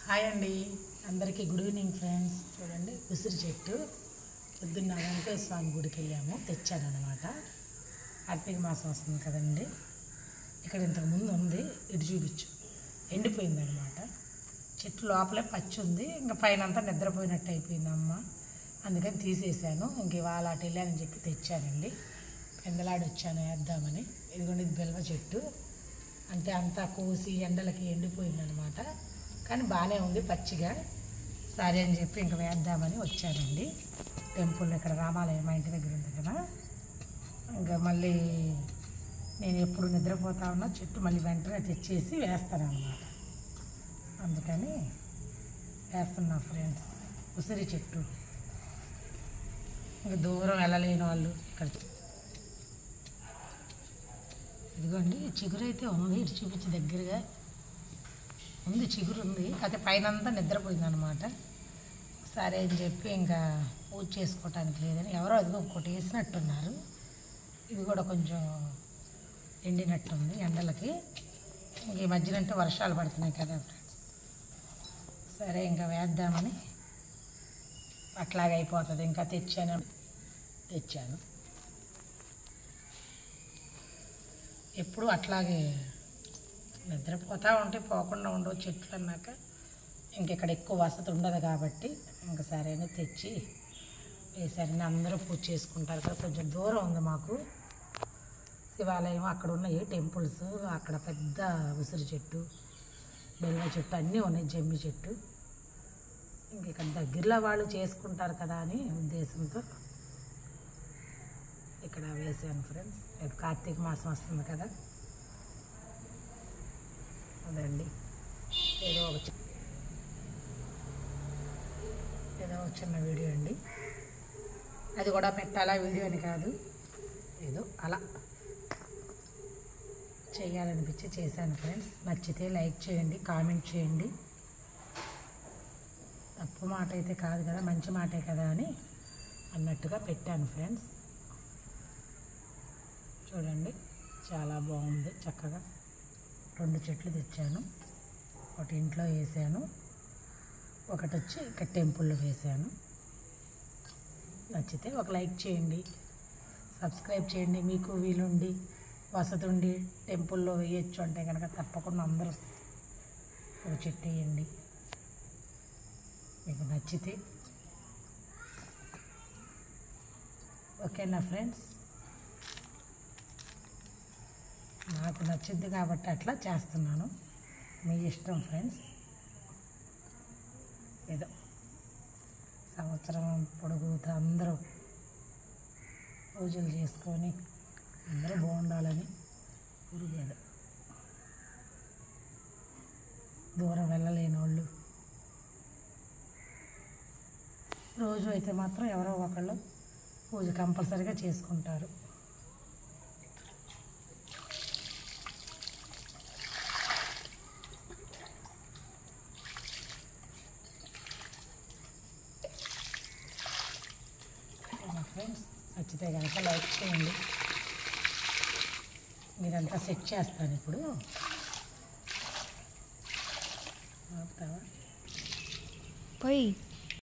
Hi అండి, అందరికీ good evening friends. చూడండి, ఉసిరి చెట్టు పొద్దున్న వెంకటేశ్వర స్వామి గుడికి వెళ్ళాము, తెచ్చానమాట. కార్తీక మాసం వస్తుంది కదండి. ఇక్కడ ఇంతకుముందు ఉంది, ఇటు చూపించు, ఎండిపోయిందనమాట. చెట్టు లోపలే పచ్చి ఉంది, ఇంకా పైన అంతా నిద్రపోయినట్టు అయిపోయింది అమ్మ. అందుకని తీసేసాను. ఇంక ఇవాళ అటు వెళ్ళానని చెప్పి తెచ్చానండి. పెందలాడి వచ్చాను వేద్దామని. ఇదిగోండి, ఇది బెల్వ చెట్టు. అంటే అంతా కోసి ఎండలకి ఎండిపోయిందనమాట. కానీ బాగానే ఉంది పచ్చిగా. సరే అని చెప్పి ఇంక వేద్దామని వచ్చానండి. టెంపుల్ ఇక్కడ రామాలయం మా ఇంటి దగ్గర ఉంది కదా. ఇంకా మళ్ళీ నేను ఎప్పుడు నిద్రపోతా ఉన్నా చెట్టు మళ్ళీ వెంటనే తెచ్చేసి వేస్తాను అన్నమాట. అందుకని వేస్తున్నా ఫ్రెండ్స్. ఉసిరి చెట్టు ఇంకా దూరం వెళ్ళలేని వాళ్ళు ఇక్కడ. ఇదిగోండి, చిగురు అయితే ఉంది. ఇటు చూపించి దగ్గరగా ఉంది, చిగురు ఉంది. కాకపోతే పైన అంతా నిద్రపోయింది అనమాట. సరే అని చెప్పి ఇంకా పూజ చేసుకోవటానికి లేదని ఎవరో అదిగో ఇంకోటి వేసినట్టున్నారు. ఇది కూడా కొంచెం ఎండినట్టుంది ఎండలకి. ఇంక ఈ మధ్యన అంటే వర్షాలు పడుతున్నాయి కదా ఫ్రెండ్స్. సరే ఇంకా వేద్దామని అట్లాగే అయిపోతుంది. ఇంకా తెచ్చాను ఎప్పుడు అట్లాగే నిద్రపోతూ ఉంటే పోకుండా ఉండవు చెట్లు అన్నాక. ఇంకెక్కడ ఎక్కువ వసతి ఉండదు కాబట్టి ఇంక సరైన తెచ్చి వేసారని అందరూ పూజ చేసుకుంటారు కదా. కొంచెం దూరం ఉంది మాకు శివాలయం. అక్కడ ఉన్నాయి టెంపుల్స్. అక్కడ పెద్ద ఉసిరి చెట్టు, బెల్వ చెట్టు అన్నీ ఉన్నాయి, జమ్మి చెట్టు. ఇంక ఇక్కడ దగ్గరలో వాళ్ళు చేసుకుంటారు కదా అని ఉద్దేశంతో ఇక్కడ వేసాను ఫ్రెండ్స్. రేపు కార్తీక మాసం వస్తుంది కదా. అదండి, ఏదో ఒక చిన్న వీడియో అండి. అది కూడా పెట్టాలా వీడియో అని కాదు, ఏదో అలా చేయాలనిపించి చేశాను ఫ్రెండ్స్. నచ్చితే లైక్ చేయండి, కామెంట్ చేయండి. తప్పు మాట అయితే కాదు కదా, మంచి మాటే కదా అని అన్నట్టుగా పెట్టాను ఫ్రెండ్స్. చూడండి, చాలా బాగుంది చక్కగా. 2 చెట్లు తెచ్చాను. ఒకటి ఇంట్లో వేసాను, ఒకటి వచ్చి ఇక్కడ టెంపుల్లో వేసాను. నచ్చితే ఒక లైక్ చేయండి, సబ్స్క్రైబ్ చేయండి. మీకు వీలుండి వసతి ఉండి టెంపుల్లో వేయచ్చు అంటే కనుక తప్పకుండా అందరూ ఒక చెట్టు వేయండి. మీకు నచ్చితే ఓకేనా ఫ్రెండ్స్. నాకు నచ్చింది కాబట్టి అట్లా చేస్తున్నాను. మీ ఇష్టం ఫ్రెండ్స్. ఏదో సంవత్సరం పొడుగుతా అందరూ పూజలు చేసుకొని అందరూ బాగుండాలని గురుదేదో. దూరం వెళ్ళలేని వాళ్ళు రోజు అయితే మాత్రం ఎవరో ఒకళ్ళు పూజ కంపల్సరీగా చేసుకుంటారు. ఫ్రెండ్స్, నచ్చితే కనుక లైక్ చేయండి. మీరంతా సెట్ చేస్తాను ఇప్పుడు. పోయి